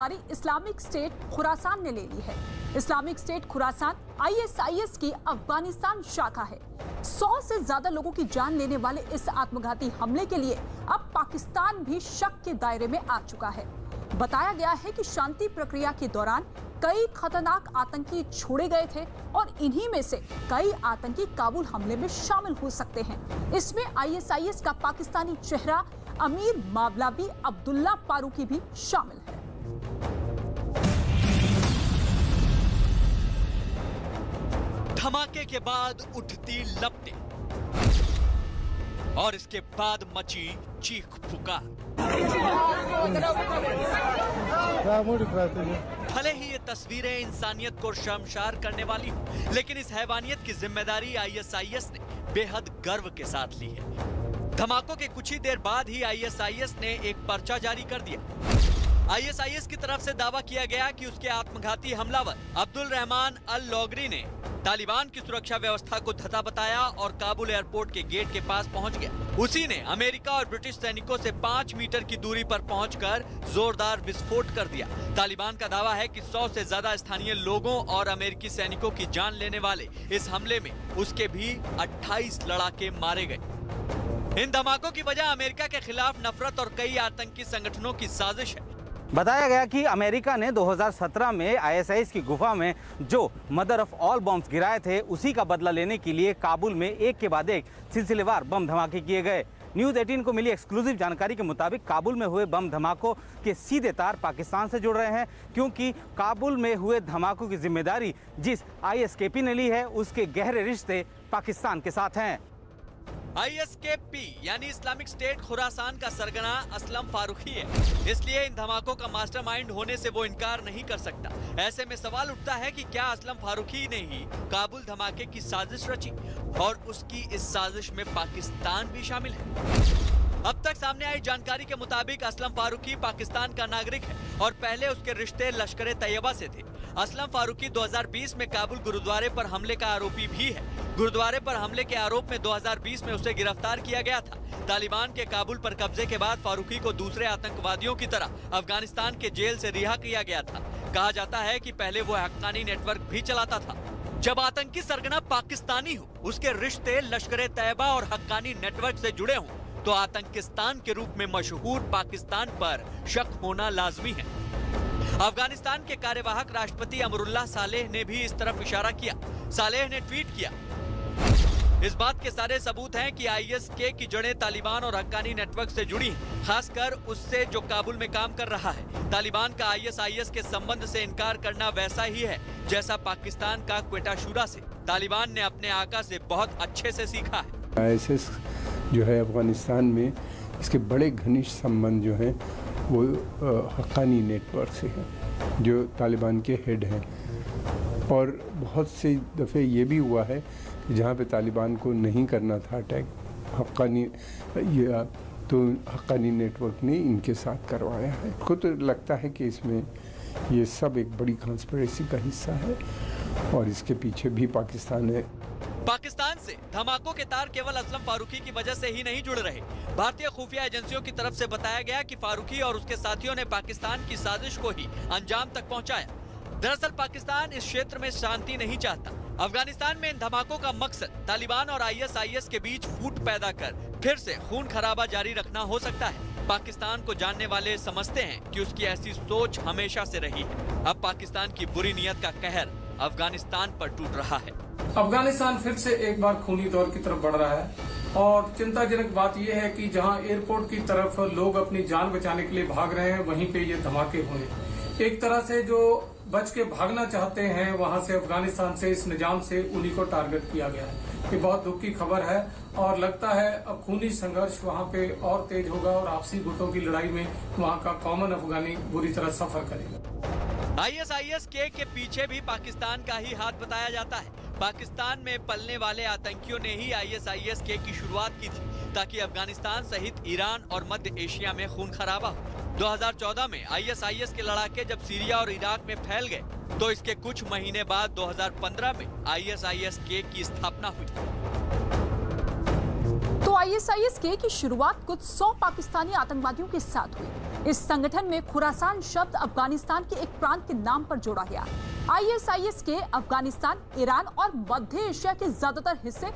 हमारी Islamic State Khorasan ने ले ली है। इस्लामिक स्टेट खुरासान आईएसआईएस की अफगानिस्तान शाखा है। 100 से ज्यादा लोगों की जान लेने वाले इस आत्मघाती हमले के लिए अब पाकिस्तान भी शक के दायरे में आ चुका है। बताया गया है कि शांति प्रक्रिया के दौरान कई खतरनाक आतंकी छोड़े गए थे और इन्हीं में से कई आतंकी काबुल हमले में शामिल हो सकते हैं। इसमें आईएसआईएस का पाकिस्तानी चेहरा अमीर मावलावी अब्दुल्ला फारूकी भी शामिल है। धमाके के बाद उठती लपटें और इसके बाद मची चीख पुकार। भले ही ये तस्वीरें इंसानियत को शर्मसार करने वाली हो, लेकिन इस हैवानियत की जिम्मेदारी आईएसआईएस ने बेहद गर्व के साथ ली है। धमाकों के कुछ ही देर बाद ही आईएसआईएस ने एक पर्चा जारी कर दिया। आईएसआईएस की तरफ से दावा किया गया कि उसके आत्मघाती हमलावर अब्दुल रहमान अल लोगरी ने तालिबान की सुरक्षा व्यवस्था को धता बताया और काबुल एयरपोर्ट के गेट के पास पहुंच गया। उसी ने अमेरिका और ब्रिटिश सैनिकों से 5 मीटर की दूरी पर पहुंचकर जोरदार विस्फोट कर दिया। तालिबान का दावा है कि 100 से ज्यादा स्थानीय लोगों और अमेरिकी सैनिकों की जान लेने वाले इस हमले में उसके भी 28 लड़ाके मारे गए। इन धमाकों की वजह अमेरिका के खिलाफ नफरत और कई आतंकी संगठनों की साजिश है। बताया गया कि अमेरिका ने 2017 में आईएसआईएस की गुफा में जो मदर ऑफ ऑल बम्स गिराए थे, उसी का बदला लेने के लिए काबुल में एक के बाद एक सिलसिलेवार बम धमाके किए गए। न्यूज़ 18 को मिली एक्सक्लूसिव जानकारी के मुताबिक काबुल में हुए बम धमाकों के सीधे तार पाकिस्तान से जुड़ रहे हैं, क्योंकि काबुल में हुए धमाकों की जिम्मेदारी जिस आईएसकेपी ने ली है, उसके गहरे रिश्ते पाकिस्तान के साथ हैं। आईएसकेपी यानी इस्लामिक स्टेट खुरासान का सरगना असलम फारूकी है, इसलिए इन धमाकों का मास्टरमाइंड होने से वो इनकार नहीं कर सकता। ऐसे में सवाल उठता है कि क्या असलम फारूकी ने ही काबुल धमाके की साजिश रची और उसकी इस साजिश में पाकिस्तान भी शामिल है। अब तक सामने आई जानकारी के मुताबिक असलम फारूकी पाकिस्तान का नागरिक है और पहले उसके रिश्ते लश्कर तैयबा से थे। असलम फारूकी 2020 में काबुल गुरुद्वारे पर हमले का आरोपी भी है। गुरुद्वारे पर हमले के आरोप में 2020 में उसे गिरफ्तार किया गया था। तालिबान के काबुल पर कब्जे के बाद फारूकी को दूसरे आतंकवादियों की तरह अफगानिस्तान के जेल से रिहा किया गया था। कहा जाता है कि पहले वो हक्कानी नेटवर्क भी चलाता था। जब आतंकी सरगना पाकिस्तानी हो, उसके रिश्ते लश्कर तैयबा और हक्कानी नेटवर्क से जुड़े हों, तो आतंकिस्तान के रूप में मशहूर पाकिस्तान पर शक होना लाजमी है। अफगानिस्तान के कार्यवाहक राष्ट्रपति अमरुल्लाह सालेह ने भी इस तरफ इशारा किया। सालेह ने ट्वीट किया, इस बात के सारे सबूत हैं कि आईएसके की जड़ें तालिबान और हक्कानी नेटवर्क से जुड़ी हैं, खासकर उससे जो काबुल में काम कर रहा है। तालिबान का आईएसआईएस के संबंध से इनकार करना वैसा ही है जैसा पाकिस्तान का क्वेटा शूरा से। तालिबान ने अपने आका से बहुत अच्छे से सीखा है। आईएसआईएस जो है अफगानिस्तान में, इसके बड़े घनिष्ठ संबंध जो हैं वो हक्कानी नेटवर्क से हैं, जो तालिबान के हेड हैं। और बहुत से दफ़े ये भी हुआ है कि जहाँ पे तालिबान को नहीं करना था अटैक, हक्कानी नेटवर्क ने इनके साथ करवाया है। को तो लगता है कि इसमें ये सब एक बड़ी कॉन्स्पिरेसी का हिस्सा है और इसके पीछे भी पाकिस्तान है। पाकिस्तान से धमाकों के तार केवल असलम फारूकी की वजह से ही नहीं जुड़ रहे। भारतीय खुफिया एजेंसियों की तरफ से बताया गया कि फारूकी और उसके साथियों ने पाकिस्तान की साजिश को ही अंजाम तक पहुंचाया। दरअसल पाकिस्तान इस क्षेत्र में शांति नहीं चाहता। अफगानिस्तान में इन धमाकों का मकसद तालिबान और आईएसआईएस के बीच फूट पैदा कर फिर से खून खराबा जारी रखना हो सकता है। पाकिस्तान को जानने वाले समझते हैं कि उसकी ऐसी सोच हमेशा से रही है। अब पाकिस्तान की बुरी नीयत का कहर अफगानिस्तान पर टूट रहा है। अफगानिस्तान फिर से एक बार खूनी दौर की तरफ बढ़ रहा है और चिंताजनक बात यह है कि जहां एयरपोर्ट की तरफ लोग अपनी जान बचाने के लिए भाग रहे हैं, वहीं पे ये धमाके हुए। एक तरह से जो बच के भागना चाहते हैं वहां से, अफगानिस्तान से, इस निजाम से, उन्हीं को टारगेट किया गया है। ये बहुत दुख की खबर है और लगता है अब खूनी संघर्ष वहां पे और तेज होगा और आपसी गुटों की लड़ाई में वहां का कॉमन अफगानी बुरी तरह सफर करेगा। आईएसआईएस के पीछे भी पाकिस्तान का ही हाथ बताया जाता है। पाकिस्तान में पलने वाले आतंकियों ने ही आईएसआईएस की शुरुआत की थी ताकि अफगानिस्तान सहित ईरान और मध्य एशिया में खून खराबा हो। 2014 में आईएसआईएस के लड़ाके जब सीरिया और इराक में फैल गए, तो इसके कुछ महीने बाद 2015 में आईएसआईएस की स्थापना हुई। तो आईएसआईएस की शुरुआत कुछ 100 पाकिस्तानी आतंकवादियों के साथ हुई। इस संगठन में खुरासान शब्द अफगानिस्तान के एक प्रांत के नाम पर जोड़ा गया। आईएसआईएस के अफगानिस्तान, ईरान और मध्य एशिया के ज्यादातर हिस्से